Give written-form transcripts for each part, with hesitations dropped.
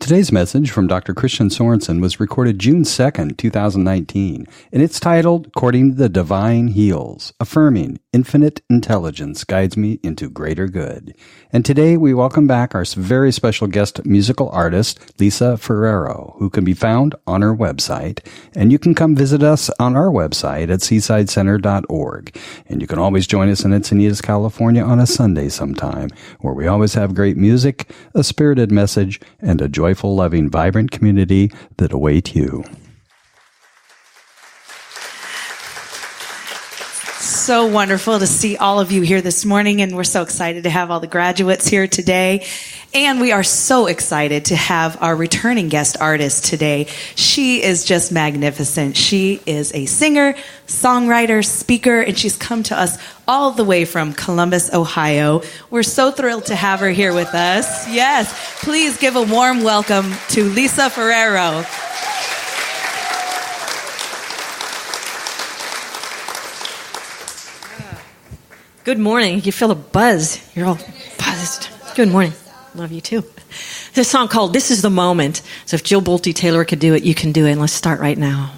Today's message from Dr. Christian Sorensen was recorded June 2nd, 2019, and it's titled, Courting the Divine Heals, Affirming Infinite Intelligence Guides Me into Greater Good. And today we welcome back our very special guest musical artist, Lisa Ferrero, who can be found on her website. And you can come visit us on our website at seasidecenter.org. And you can always join us in Encinitas, California on a Sunday sometime, where we always have great music, a spirited message, and a joyful, loving, vibrant community that await you. So wonderful to see all of you here this morning, and we're so excited to have all the graduates here today. And we are so excited to have our returning guest artist today. She is just magnificent. She is a singer, songwriter, speaker, and she's come to us all the way from Columbus, Ohio. We're so thrilled to have her here with us. Yes, please give a warm welcome to Lisa Ferrero. Good morning. You feel a buzz. You're all buzzed. Good morning. Love you too. There's a song called This Is the Moment. So if Jill Bolte Taylor could do it, you can do it. And let's start right now.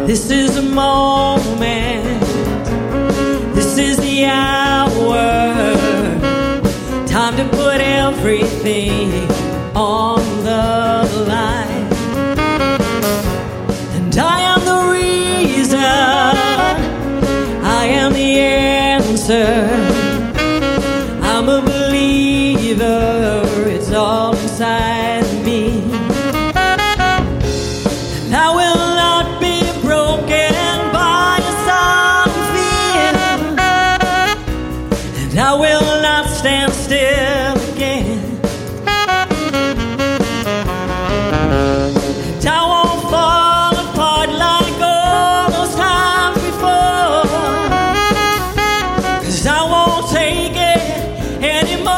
This is a moment, this is the hour, time to put everything on the line. And I am the reason, I am the answer, I'm a believer, it's all inside me. And I will not be broken by a sudden fear, and I will not stand still again, and I won't fall apart like all those times before, 'cause I won't take it anymore.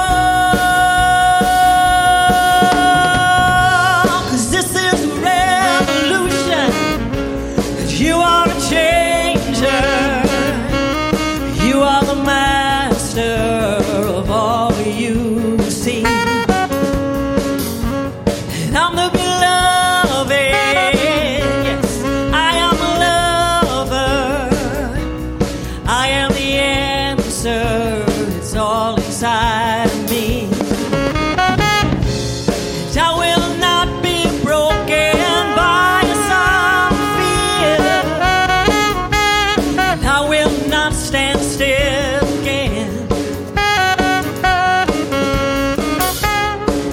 You are a changer, you are the master of all you see. And I'm the beloved, yes, I am a lover, I am the answer, it's all inside of me. And I will not be broken by a stand still again,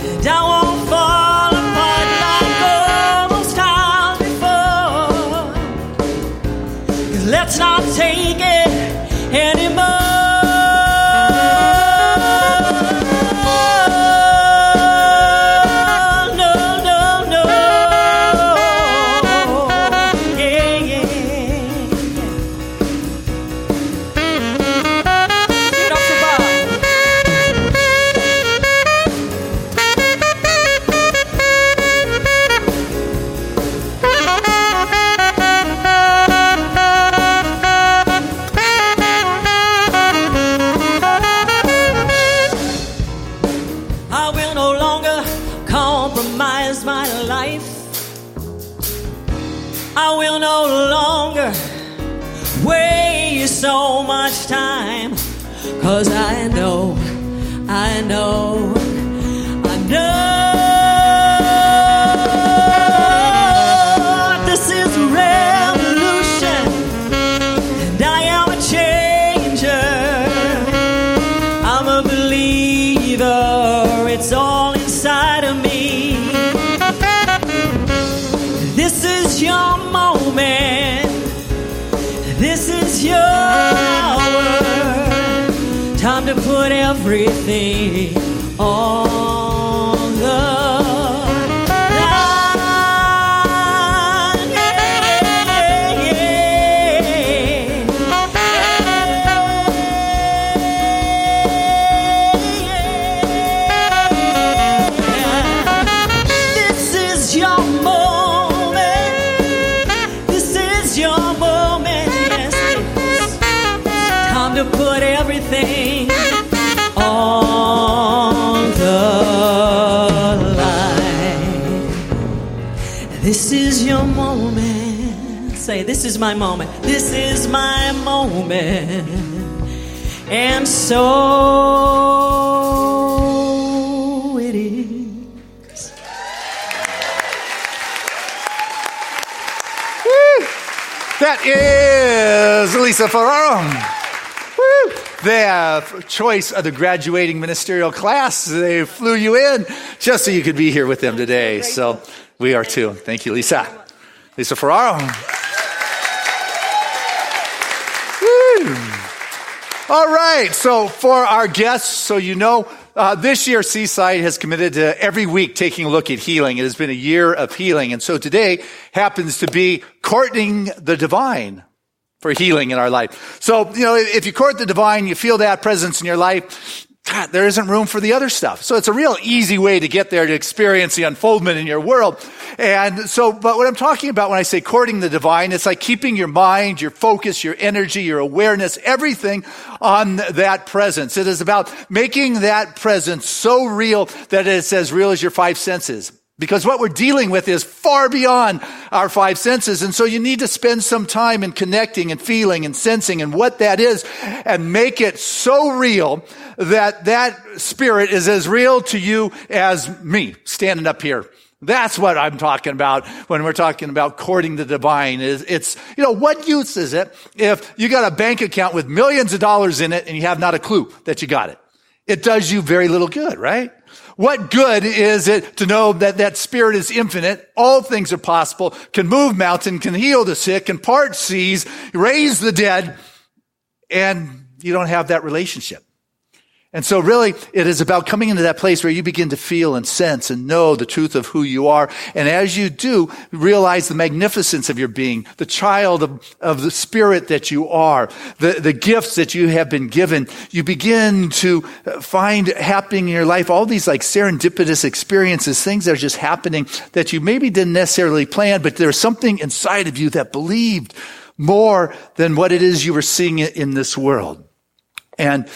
and I won't fall apart like all those times before, 'cause let's not take it anymore. I will no longer compromise my life. I will no longer waste so much time, 'cause I know this is a revolution, and I am a changer, I'm a believer, it's all inside of me. This is your moment, this is your hour, time to put everything on the This is your moment. Say, this is my moment. This is my moment. And so it is. Woo! That is Lisa Ferraro. Woo! The choice of the graduating ministerial class. They flew you in just so you could be here with them today. So we are too. Thank you, Lisa. Lisa Ferraro. Woo! All right. So for our guests, so you know, this year Seaside has committed to every week taking a look at healing. It has been a year of healing. And so today happens to be courting the divine for healing in our life. So, you know, if you court the divine, you feel that presence in your life, God, there isn't room for the other stuff. So it's a real easy way to get there to experience the unfoldment in your world. And so, but what I'm talking about when I say courting the divine, it's like keeping your mind, your focus, your energy, your awareness, everything on that presence. It is about making that presence so real that it's as real as your five senses. Because what we're dealing with is far beyond our five senses. And so you need to spend some time in connecting and feeling and sensing and what that is and make it so real that that spirit is as real to you as me standing up here. That's what I'm talking about when we're talking about courting the divine. It's, you know, what use is it if you got a bank account with millions of dollars in it and you have not a clue that you got it? It does you very little good, right? What good is it to know that that spirit is infinite, all things are possible, can move mountains, can heal the sick, can part seas, raise the dead, and you don't have that relationship? And so really, it is about coming into that place where you begin to feel and sense and know the truth of who you are. And as you do, realize the magnificence of your being, the child of the spirit that you are, the gifts that you have been given. You begin to find happening in your life all these like serendipitous experiences, things that are just happening that you maybe didn't necessarily plan, but there's something inside of you that believed more than what it is you were seeing in this world. And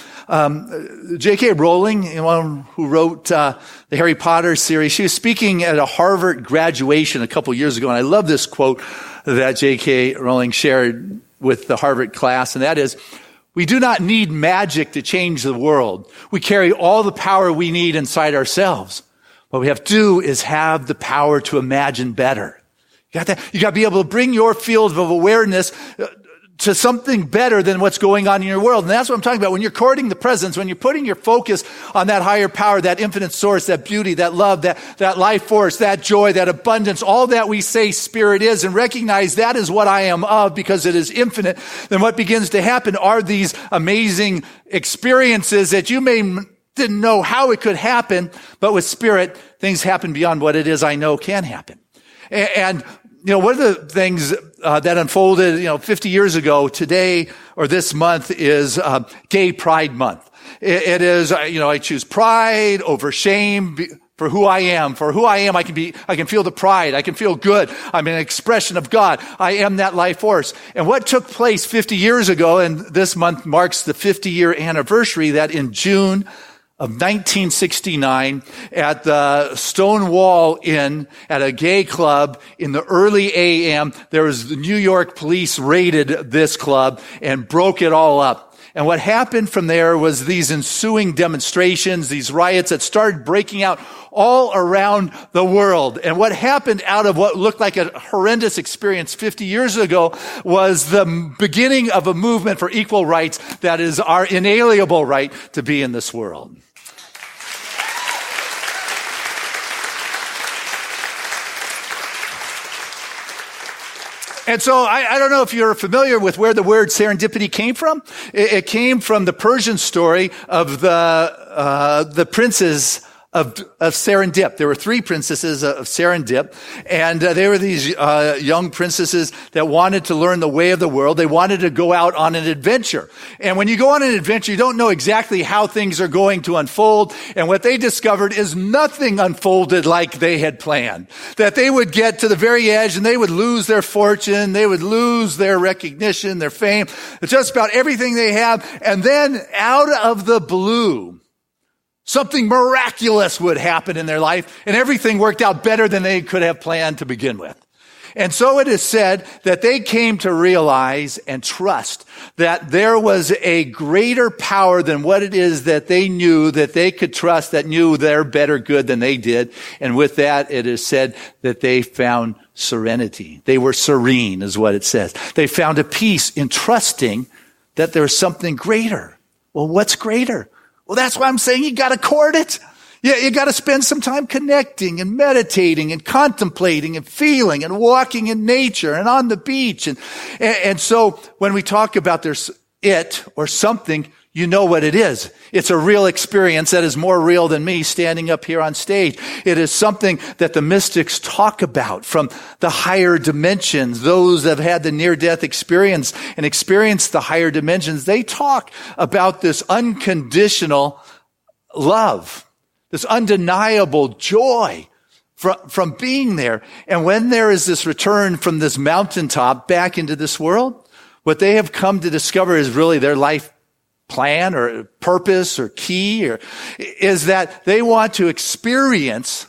J.K. Rowling, who wrote the Harry Potter series, she was speaking at a Harvard graduation a couple years ago, and I love this quote that J.K. Rowling shared with the Harvard class, and that is, "We do not need magic to change the world. We carry all the power we need inside ourselves. What we have to do is have the power to imagine better." You got that? You got to be able to bring your field of awareness to something better than what's going on in your world. And that's what I'm talking about. When you're courting the presence, when you're putting your focus on that higher power, that infinite source, that beauty, that love, that life force, that joy, that abundance, all that we say spirit is, and recognize that is what I am of because it is infinite, then what begins to happen are these amazing experiences that you didn't know how it could happen, but with spirit, things happen beyond what it is I know can happen. And you know, one of the things that unfolded, 50 years ago today or this month is Gay Pride Month. It is, I choose pride over shame for who I am. For who I am, I can feel the pride. I can feel good. I'm an expression of God. I am that life force. And what took place 50 years ago, and this month marks the 50-year anniversary, that in June of 1969 at the Stonewall Inn at a gay club in the early AM, there was the New York police raided this club and broke it all up. And what happened from there was these ensuing demonstrations, these riots that started breaking out all around the world. And what happened out of what looked like a horrendous experience 50 years ago was the beginning of a movement for equal rights that is our inalienable right to be in this world. And so I don't know if you're familiar with where the word serendipity came from. It came from the Persian story of the princes of Serendip. There were three princesses of Serendip, and they were these young princesses that wanted to learn the way of the world. They wanted to go out on an adventure. And when you go on an adventure, you don't know exactly how things are going to unfold. And what they discovered is nothing unfolded like they had planned. That they would get to the very edge and they would lose their fortune, they would lose their recognition, their fame, just about everything they have. And then out of the blue, something miraculous would happen in their life, and everything worked out better than they could have planned to begin with. And so it is said that they came to realize and trust that there was a greater power than what it is that they knew, that they could trust, that knew their better good than they did. And with that, it is said that they found serenity. They were serene, is what it says. They found a peace in trusting that there's something greater. Well, what's greater? Well, that's why I'm saying you got to court it. Yeah, you got to spend some time connecting and meditating and contemplating and feeling and walking in nature and on the beach. And so when we talk about there's it or something, you know what it is. It's a real experience that is more real than me standing up here on stage. It is something that the mystics talk about from the higher dimensions. Those that have had the near-death experience and experienced the higher dimensions, they talk about this unconditional love, this undeniable joy from being there. And when there is this return from this mountaintop back into this world, what they have come to discover is really their life plan or purpose or key, or is that they want to experience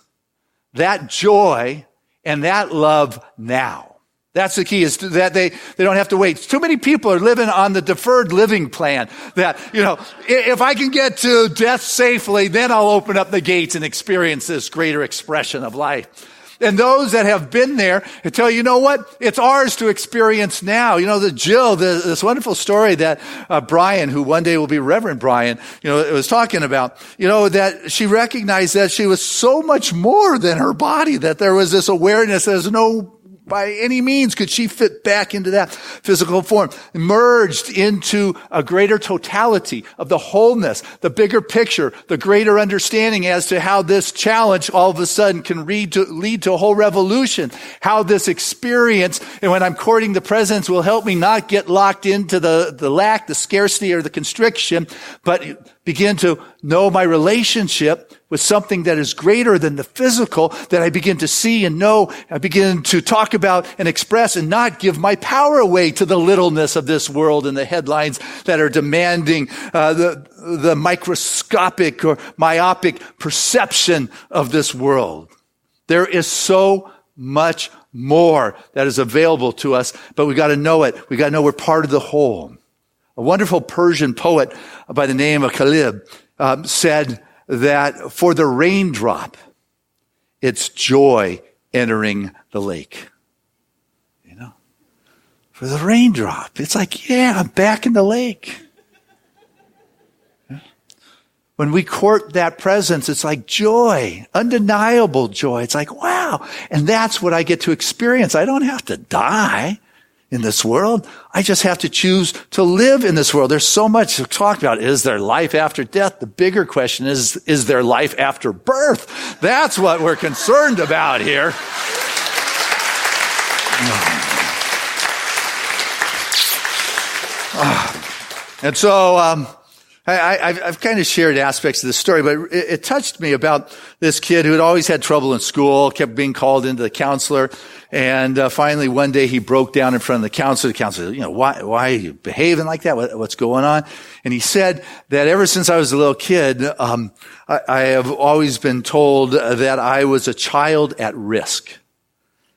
that joy and that love now. That's the key, is that they don't have to wait. Too many people are living on the deferred living plan that, if I can get to death safely, then I'll open up the gates and experience this greater expression of life. And those that have been there tell you know what? It's ours to experience now. This wonderful story that Brian, who one day will be Reverend Brian, was talking about, that she recognized that she was so much more than her body, that there was this awareness as no by any means could she fit back into that physical form, merged into a greater totality of the wholeness, the bigger picture, the greater understanding as to how this challenge all of a sudden can lead to a whole revolution, how this experience, and when I'm courting the presence, will help me not get locked into the lack, the scarcity, or the constriction, but begin to know my relationship with something that is greater than the physical, that I begin to see and know, I begin to talk about and express, and not give my power away to the littleness of this world and the headlines that are demanding the microscopic or myopic perception of this world. There is so much more that is available to us, but we got to know it. We got to know we're part of the whole. A wonderful Persian poet by the name of Khalib said that for the raindrop, it's joy entering the lake. For the raindrop, it's like, yeah, I'm back in the lake. When we court that presence, it's like joy, undeniable joy. It's like, wow. And that's what I get to experience. I don't have to die in this world. I just have to choose to live in this world. There's so much to talk about. Is there life after death? The bigger question is there life after birth? That's what we're concerned about here. And so I've kind of shared aspects of this story, but it touched me about this kid who had always had trouble in school, kept being called into the counselor, and finally one day he broke down in front of the counselor. The counselor said, why are you behaving like that? What's going on? And he said that ever since I was a little kid, I have always been told that I was a child at risk.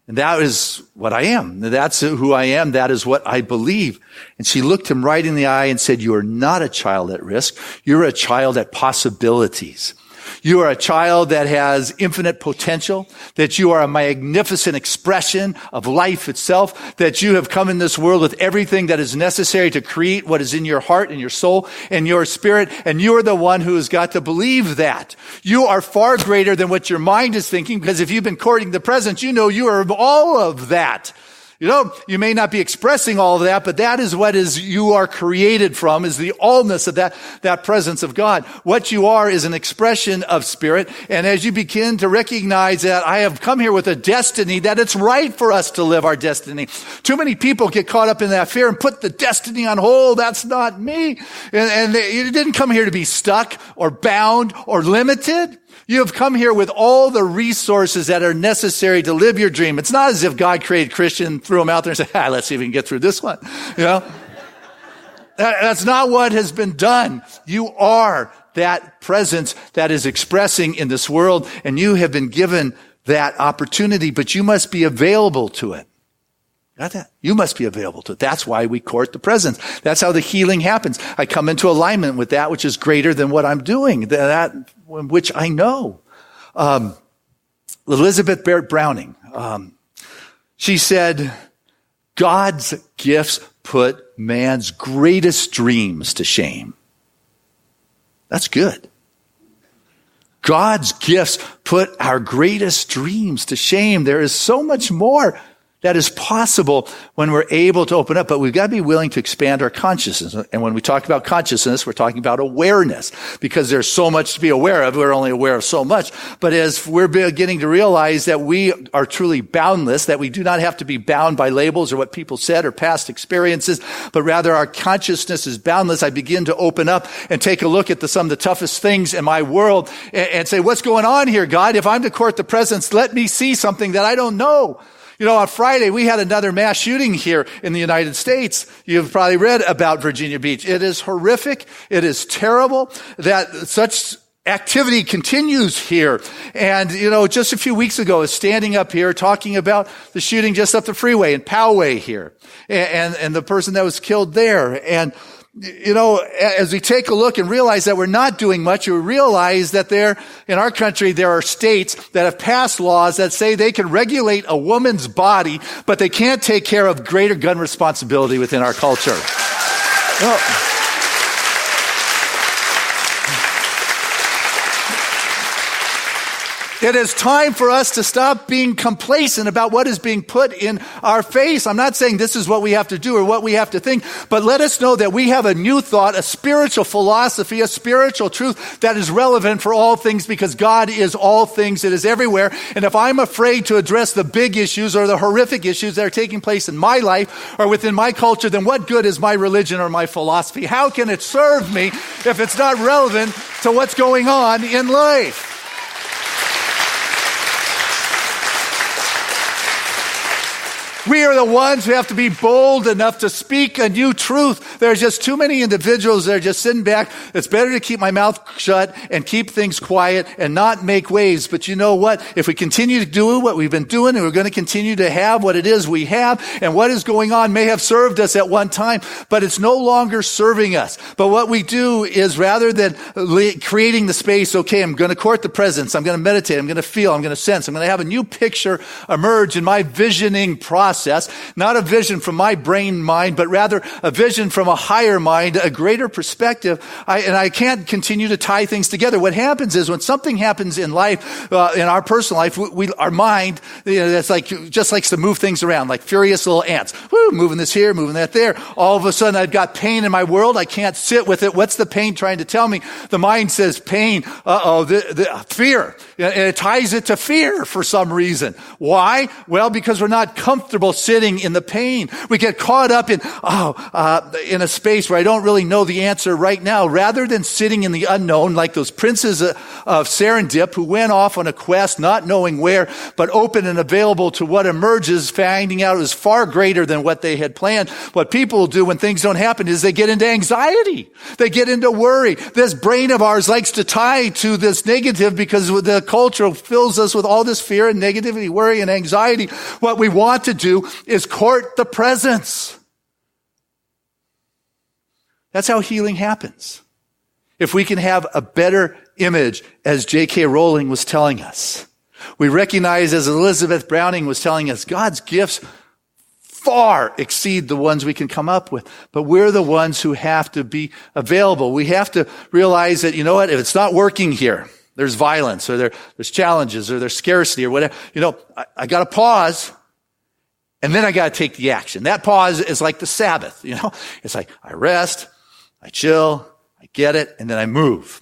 And that is what I am. That's who I am. That is what I believe. And she looked him right in the eye and said, you are not a child at risk. You're a child at possibilities. You are a child that has infinite potential, that you are a magnificent expression of life itself, that you have come in this world with everything that is necessary to create what is in your heart and your soul and your spirit, and you are the one who has got to believe that. You are far greater than what your mind is thinking, because if you've been courting the presence, you know you are all of that. You may not be expressing all of that, but that is what you are created from, is the allness of that presence of God. What you are is an expression of spirit. And as you begin to recognize that I have come here with a destiny, that it's right for us to live our destiny. Too many people get caught up in that fear and put the destiny on hold. That's not me. And you didn't come here to be stuck or bound or limited. You have come here with all the resources that are necessary to live your dream. It's not as if God created Christian, threw him out there and said, let's see if we can get through this one. That's not what has been done. You are that presence that is expressing in this world, and you have been given that opportunity, but you must be available to it. Not that. You must be available to it. That's why we court the presence. That's how the healing happens. I come into alignment with that which is greater than what I'm doing, that which I know. Elizabeth Barrett Browning, she said, God's gifts put man's greatest dreams to shame. That's good. God's gifts put our greatest dreams to shame. There is so much more that is possible when we're able to open up, but we've got to be willing to expand our consciousness. And when we talk about consciousness, we're talking about awareness, because there's so much to be aware of. We're only aware of so much. But as we're beginning to realize that we are truly boundless, that we do not have to be bound by labels or what people said or past experiences, but rather our consciousness is boundless, I begin to open up and take a look at some of the toughest things in my world and say, what's going on here, God? If I'm to court the presence, let me see something that I don't know. You know, on Friday, we had another mass shooting here in the United States. You've probably read about Virginia Beach. It is horrific. It is terrible that such activity continues here. And, you know, just a few weeks ago, I was standing up here talking about the shooting just up the freeway in Poway here and the person that was killed there. And, you know, as we take a look and realize that we're not doing much, we realize that in our country, there are states that have passed laws that say they can regulate a woman's body, but they can't take care of greater gun responsibility within our culture. Well, it is time for us to stop being complacent about what is being put in our face. I'm not saying this is what we have to do or what we have to think, but let us know that we have a new thought, a spiritual philosophy, a spiritual truth that is relevant for all things, because God is all things. It is everywhere. And if I'm afraid to address the big issues or the horrific issues that are taking place in my life or within my culture, then what good is my religion or my philosophy? How can it serve me if it's not relevant to what's going on in life? We are the ones who have to be bold enough to speak a new truth. There's just too many individuals that are just sitting back. It's better to keep my mouth shut and keep things quiet and not make waves. But you know what? If we continue to do what we've been doing, and we're going to continue to have what it is we have, and what is going on may have served us at one time, but it's no longer serving us. But what we do is, rather than creating the space, okay, I'm going to court the presence, I'm going to meditate, I'm going to feel, I'm going to sense, I'm going to have a new picture emerge in my visioning process. Not a vision from my brain mind, but rather a vision from a higher mind, a greater perspective. I can't continue to tie things together. What happens is, when something happens in life, in our personal life, our mind, that's just likes to move things around like furious little ants. Woo, moving this here, moving that there. All of a sudden, I've got pain in my world. I can't sit with it. What's the pain trying to tell me? The mind says pain. The fear. And it ties it to fear for some reason. Why? Well, because we're not comfortable sitting in the pain. We get caught up in a space where I don't really know the answer right now, rather than sitting in the unknown like those princes of Serendip who went off on a quest, not knowing where, but open and available to what emerges, finding out it was far greater than what they had planned. What people do when things don't happen is they get into anxiety. They get into worry. This brain of ours likes to tie to this negative because the culture fills us with all this fear and negativity, worry and anxiety. What we want to do is court the presence. That's how healing happens. If we can have a better image, as J.K. Rowling was telling us. We recognize, as Elizabeth Browning was telling us, God's gifts far exceed the ones we can come up with. But we're the ones who have to be available. We have to realize that, you know what, if it's not working here, there's violence or there's challenges or there's scarcity or whatever, I got to pause. And then I got to take the action. That pause is like the Sabbath, It's like I rest, I chill, I get it, and then I move.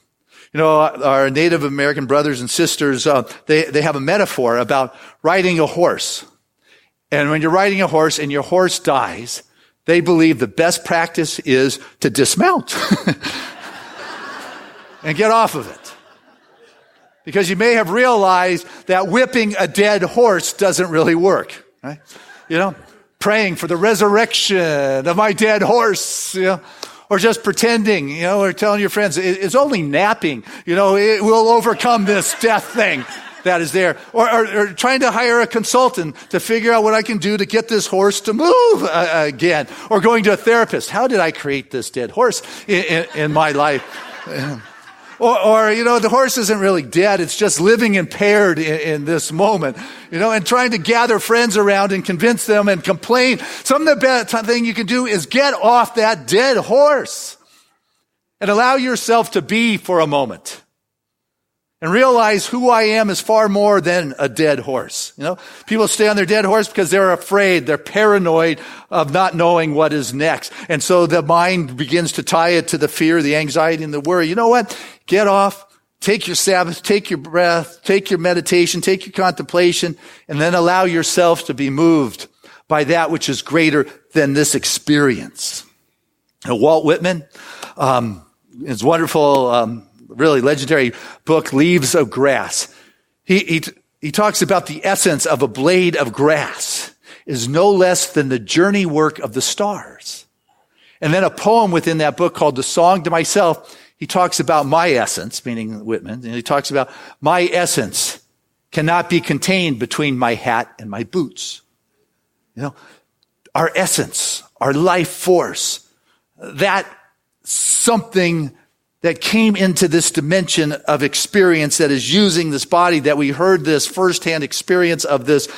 Our Native American brothers and sisters, they have a metaphor about riding a horse. And when you're riding a horse and your horse dies, they believe the best practice is to dismount and get off of it. Because you may have realized that whipping a dead horse doesn't really work, right? Praying for the resurrection of my dead horse, or just pretending, or telling your friends, it's only napping, it will overcome this death thing. that is there. Or trying to hire a consultant to figure out what I can do to get this horse to move again. Or going to a therapist. How did I create this dead horse in my life? Or, the horse isn't really dead. It's just living impaired in this moment, and trying to gather friends around and convince them and complain. Some of the best thing you can do is get off that dead horse and allow yourself to be for a moment and realize who I am is far more than a dead horse. People stay on their dead horse because they're afraid. They're paranoid of not knowing what is next. And so the mind begins to tie it to the fear, the anxiety, and the worry. You know what? Get off, take your Sabbath, take your breath, take your meditation, take your contemplation, and then allow yourself to be moved by that which is greater than this experience. Walt Whitman, his wonderful, really legendary book, Leaves of Grass. He talks about the essence of a blade of grass is no less than the journey work of the stars. And then a poem within that book called The Song to Myself, he talks about my essence, meaning Whitman, and he talks about my essence cannot be contained between my hat and my boots. Our essence, our life force, that something that came into this dimension of experience that is using this body, that we heard this firsthand experience of this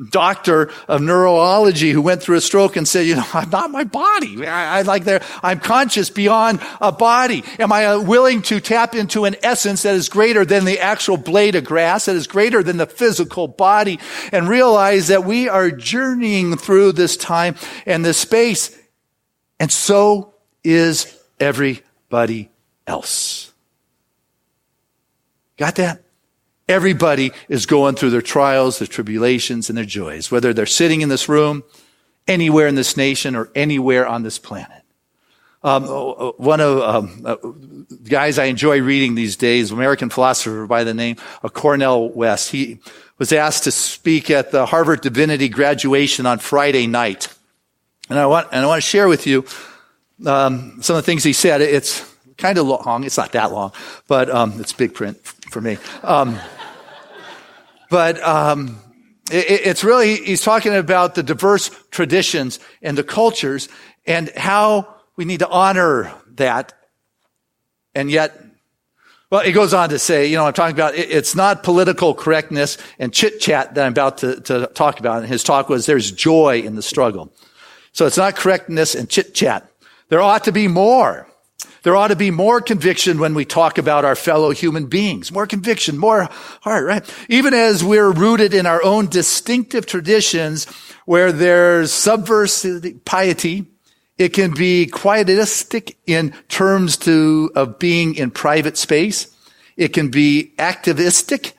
doctor of neurology who went through a stroke and said, I'm not my body. I'm conscious beyond a body. Am I willing to tap into an essence that is greater than the actual blade of grass, that is greater than the physical body, and realize that we are journeying through this time and this space, and so is everybody else. Got that? Everybody is going through their trials, their tribulations, and their joys, whether they're sitting in this room, anywhere in this nation, or anywhere on this planet. One of the guys I enjoy reading these days, American philosopher by the name of Cornel West, he was asked to speak at the Harvard Divinity graduation on Friday night. And I want to share with you some of the things he said. It's kind of long. It's not that long, but it's big print for me. It's really, he's talking about the diverse traditions and the cultures and how we need to honor that. And yet, well, he goes on to say, I'm talking about, it's not political correctness and chit-chat that I'm about to talk about. And his talk was, there's joy in the struggle. So it's not correctness and chit-chat. There ought to be more. There ought to be more conviction when we talk about our fellow human beings. More conviction, more heart, right? Even as we're rooted in our own distinctive traditions where there's subversive piety, it can be quietistic in terms of being in private space. It can be activistic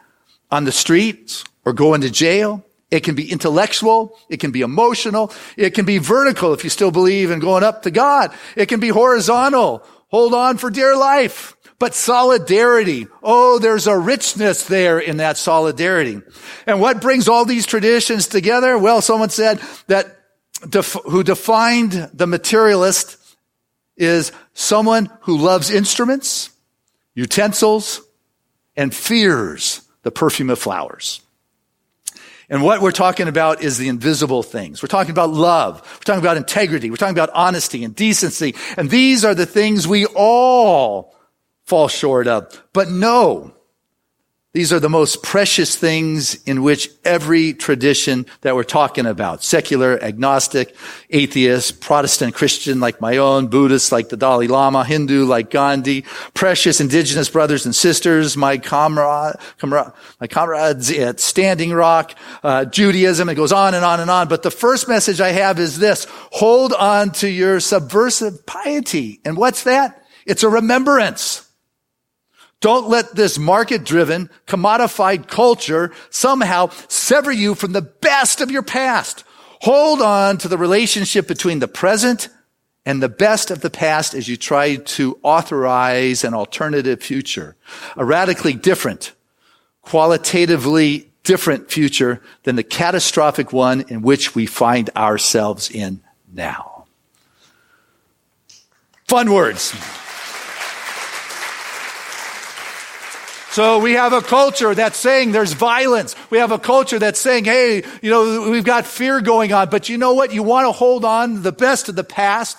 on the streets or going to jail. It can be intellectual. It can be emotional. It can be vertical if you still believe in going up to God. It can be horizontal. Hold on for dear life. But solidarity. Oh, there's a richness there in that solidarity. And what brings all these traditions together? Well, someone said that who defined the materialist is someone who loves instruments, utensils, and fears the perfume of flowers. And what we're talking about is the invisible things. We're talking about love. We're talking about integrity. We're talking about honesty and decency. And these are the things we all fall short of. But no, these are the most precious things in which every tradition that we're talking about, secular, agnostic, atheist, Protestant, Christian like my own, Buddhist like the Dalai Lama, Hindu like Gandhi, precious indigenous brothers and sisters, my comrades at Standing Rock, Judaism, it goes on and on and on. But the first message I have is this: hold on to your subversive piety. And what's that? It's a remembrance. Don't let this market-driven, commodified culture somehow sever you from the best of your past. Hold on to the relationship between the present and the best of the past as you try to authorize an alternative future, a radically different, qualitatively different future than the catastrophic one in which we find ourselves in now. Fun words. So we have a culture that's saying there's violence. We have a culture that's saying, hey, we've got fear going on. But you know what? You want to hold on to the best of the past.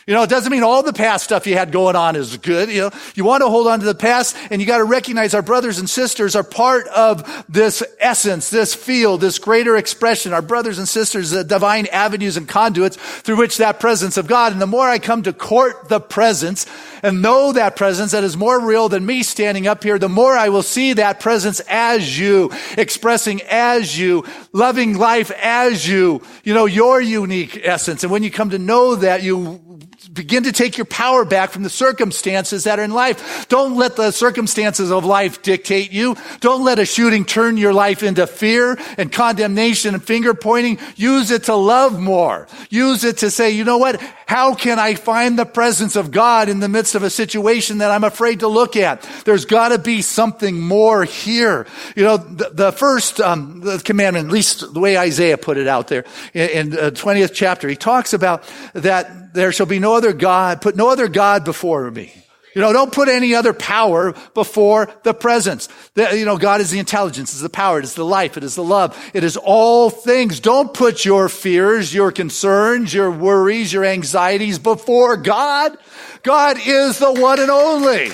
It doesn't mean all the past stuff you had going on is good. You want to hold on to the past, and you got to recognize our brothers and sisters are part of this essence, this field, this greater expression. Our brothers and sisters, the divine avenues and conduits through which that presence of God. And the more I come to court the presence and know that presence that is more real than me standing up here, the more I will see that presence as you, expressing as you, loving life as you, your unique essence. And when you come to know that, you begin to take your power back from the circumstances that are in life. Don't let the circumstances of life dictate you. Don't let a shooting turn your life into fear and condemnation and finger pointing. Use it to love more. Use it to say, you know what? How can I find the presence of God in the midst of a situation that I'm afraid to look at? There's got to be something more here. The first the commandment, at least the way Isaiah put it out there in 20th chapter, he talks about that there shall be no other God, put no other God before me. Don't put any other power before the presence. God is the intelligence, is the power, it is the life, it is the love, it is all things. Don't put your fears, your concerns, your worries, your anxieties before God. God is the one and only.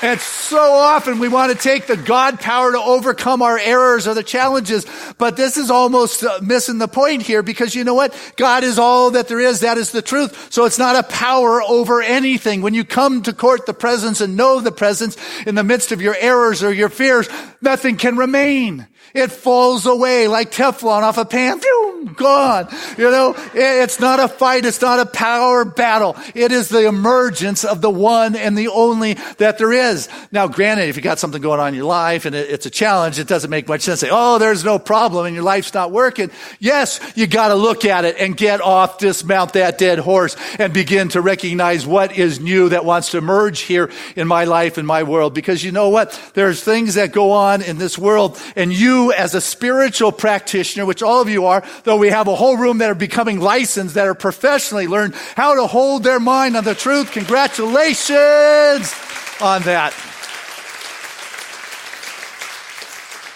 And so often we want to take the God power to overcome our errors or the challenges, but this is almost missing the point here, because you know what? God is all that there is. That is the truth. So it's not a power over anything. When you come to court the presence and know the presence in the midst of your errors or your fears, nothing can remain. It falls away like Teflon off a pan. Phew, gone. It's not a fight. It's not a power battle. It is the emergence of the one and the only that there is. Now, granted, if you got something going on in your life and it's a challenge, it doesn't make much sense to say, oh, there's no problem and your life's not working. Yes, you got to look at it and get off, dismount that dead horse and begin to recognize what is new that wants to emerge here in my life and my world. Because you know what? There's things that go on in this world, and you as a spiritual practitioner, which all of you are, though we have a whole room that are becoming licensed, that are professionally learned how to hold their mind on the truth. Congratulations on that.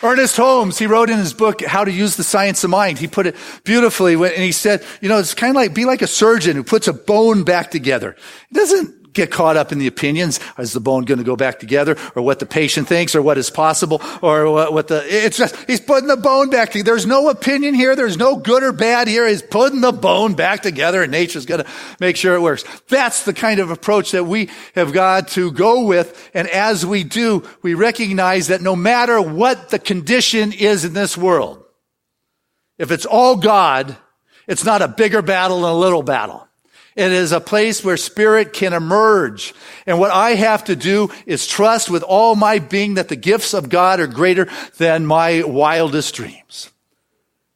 Ernest Holmes, he wrote in his book, How to Use the Science of Mind. He put it beautifully, and he said, it's kind of like, be like a surgeon who puts a bone back together. He doesn't get caught up in the opinions. Is the bone going to go back together, or what the patient thinks, or what is possible, or it's just, he's putting the bone back together. There's no opinion here. There's no good or bad here. He's putting the bone back together, and nature's going to make sure it works. That's the kind of approach that we have got to go with. And as we do, we recognize that no matter what the condition is in this world, if it's all God, it's not a bigger battle than a little battle. It is a place where spirit can emerge. And what I have to do is trust with all my being that the gifts of God are greater than my wildest dreams.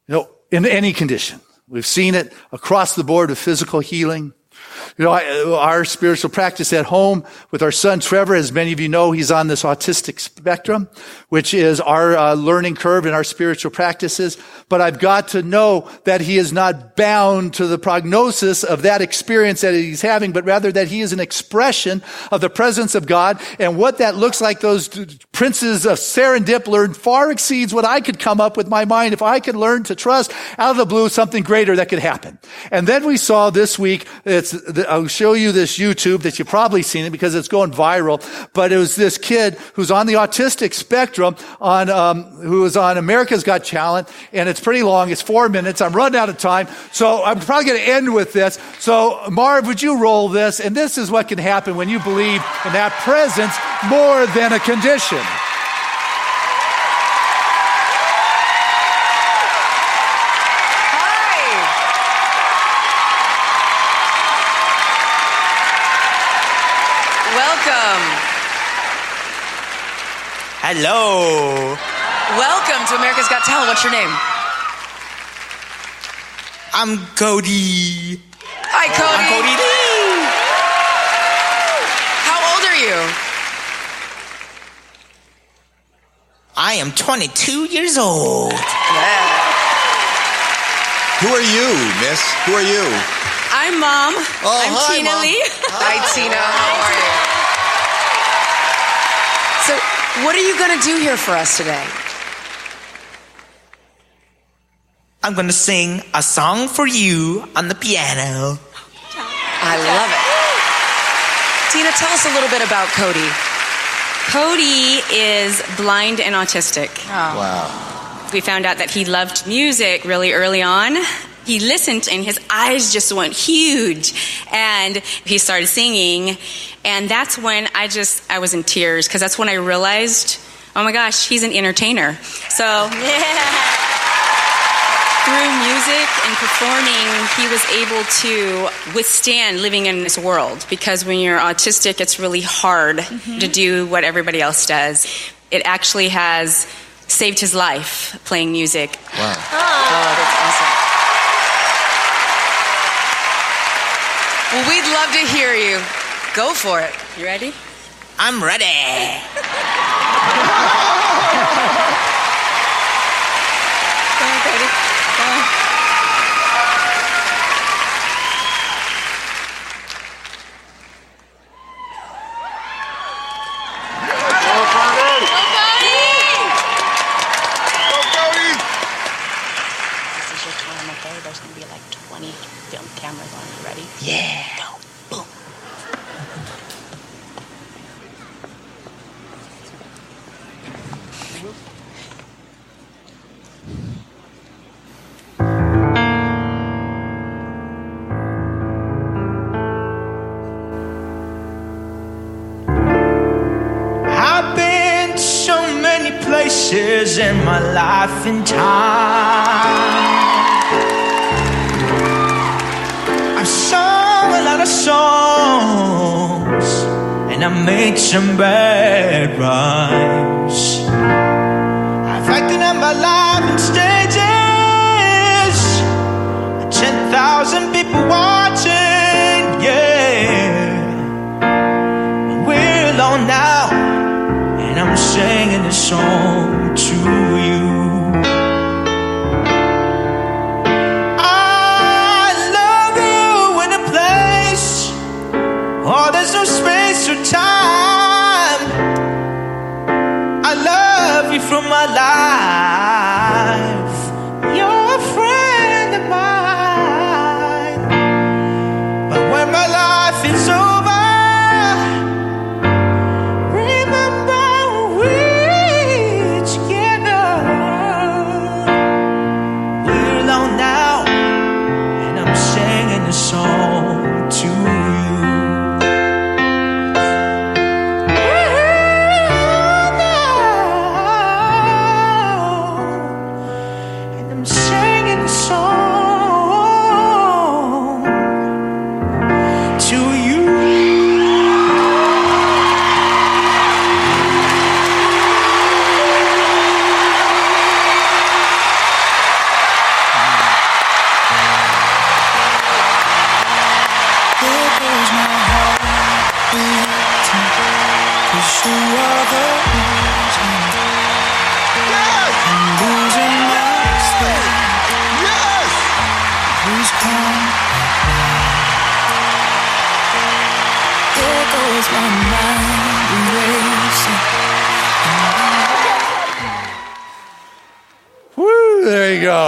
In any condition. We've seen it across the board with physical healing. Our spiritual practice at home with our son Trevor, as many of you know, he's on this autistic spectrum, which is our learning curve in our spiritual practices. But I've got to know that he is not bound to the prognosis of that experience that he's having, but rather that he is an expression of the presence of God. And what that looks like, those princes of serendip learn far exceeds what I could come up with my mind. If I could learn to trust out of the blue something greater that could happen. And then we saw this week, I'll show you this YouTube that you've probably seen it because it's going viral, but it was this kid who's on the autistic spectrum who was on America's Got Talent, and it's pretty long. It's 4 minutes. I'm running out of time, so I'm probably going to end with this. So Marv, would you roll this? And this is what can happen when you believe in that presence more than a condition. Hello. Welcome to America's Got Talent. What's your name? I'm Cody. Hi, Cody. I'm Cody D. How old are you? I am 22 years old. Yeah. Who are you, miss? Who are you? Hi, Mom. Oh, I'm hi, Tina Mom. Lee. Hi, Tina. How are you? So, what are you going to do here for us today? I'm going to sing a song for you on the piano. I love it. Tina, tell us a little bit about Cody. Cody is blind and autistic. Wow. We found out that he loved music really early on. He listened and his eyes just went huge. And he started singing. And that's when I was in tears, because that's when I realized, oh my gosh, he's an entertainer. So, yeah. Through music and performing, he was able to withstand living in this world, because when you're autistic, it's really hard to do what everybody else does. It actually has saved his life playing music. Wow. Oh, that's awesome. Well, we'd love to hear you. Go for it. You ready? I'm ready. Go on, Cody. Go on. This is your time, okay? There's going to be like 20 film cameras on you. Ready? Yeah. Go. Boom. I've been to so many places in my life and time. I've sung a lot of songs, and I made some bad rhymes. I've acted out my life in stages, 10,000 people watching, yeah. We're alone now, and I'm singing this song to you. I love you in a place, oh, there's no space or time. I love you from my life. You're a friend of mine. But when my life is over, remember we're together. We're alone now, and I'm singing a song to you. And I'm singing a song to you. There goes my heart beating, 'cause you are the reason I'm losing my sleep. Please come back. There goes my mind erasing. Woo, there you go.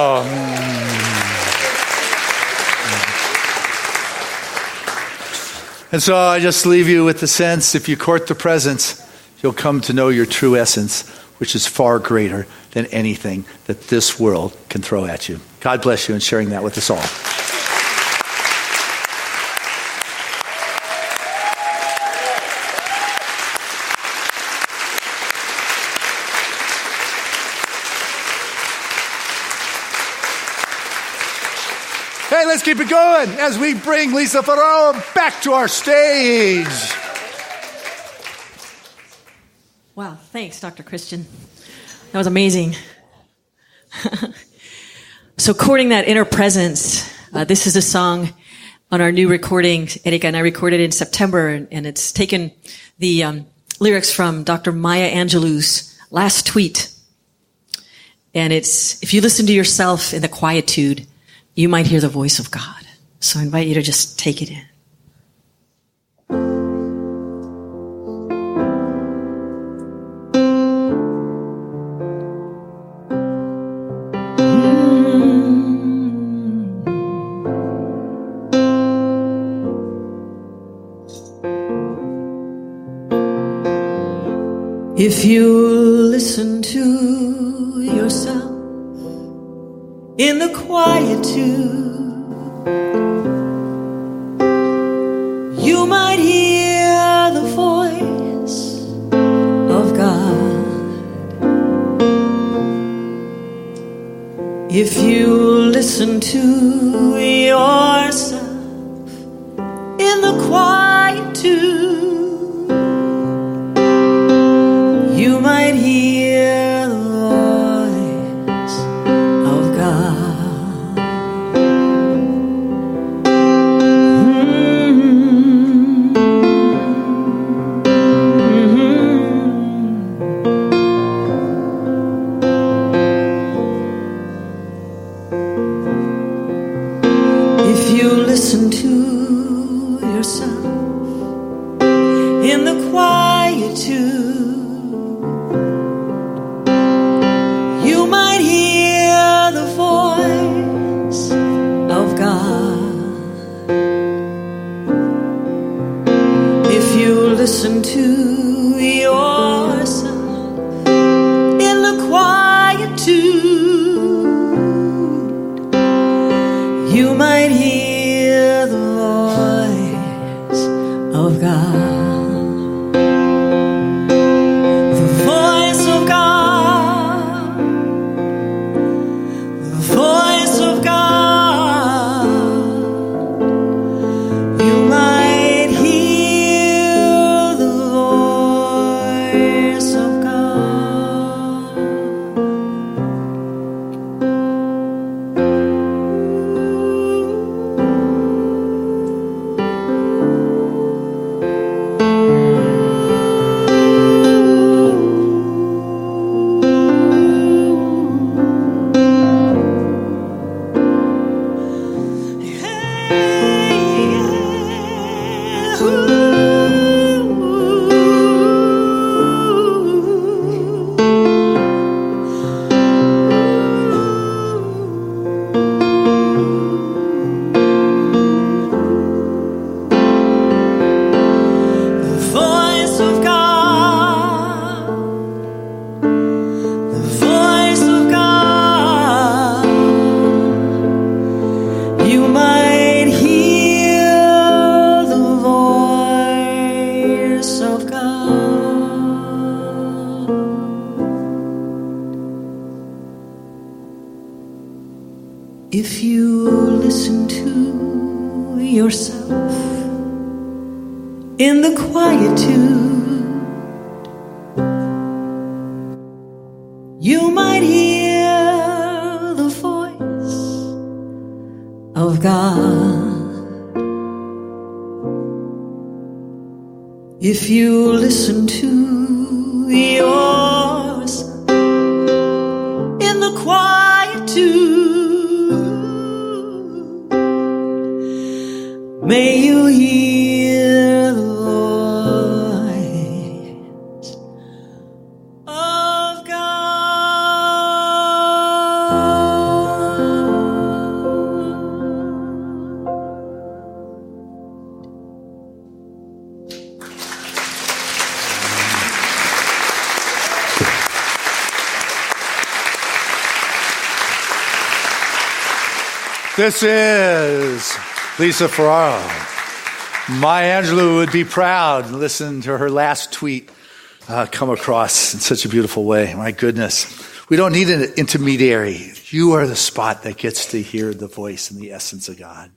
And so I just leave you with the sense, if you court the presence, you'll come to know your true essence, which is far greater than anything that this world can throw at you. God bless you in sharing that with us all. Hey, let's keep it going as we bring Lisa Ferraro back to our stage. Wow, thanks, Dr. Christian. That was amazing. So, courting that inner presence, this is a song on our new recording. Erika and I recorded it in September, and it's taken the lyrics from Dr. Maya Angelou's last tweet. And it's, if you listen to yourself in the quietude, you might hear the voice of God. So I invite you to just take it in. If you listen to yourself in the quietude, you might hear the voice of God. If you listen to yourself in the quietude, you might hear the voice of God. If you listen to yourself in the quietude, you might hear the voice of God. If you listen to yourself in the quietude, you might hear the voice of God. If you listen to yourself in the quietude, you might hear the voice of God. If you listen to yourself in the quietude, may you hear the voice of This is Lisa Ferraro. Maya Angelou would be proud. Listen to her last tweet come across in such a beautiful way. My goodness. We don't need an intermediary. You are the spot that gets to hear the voice and the essence of God.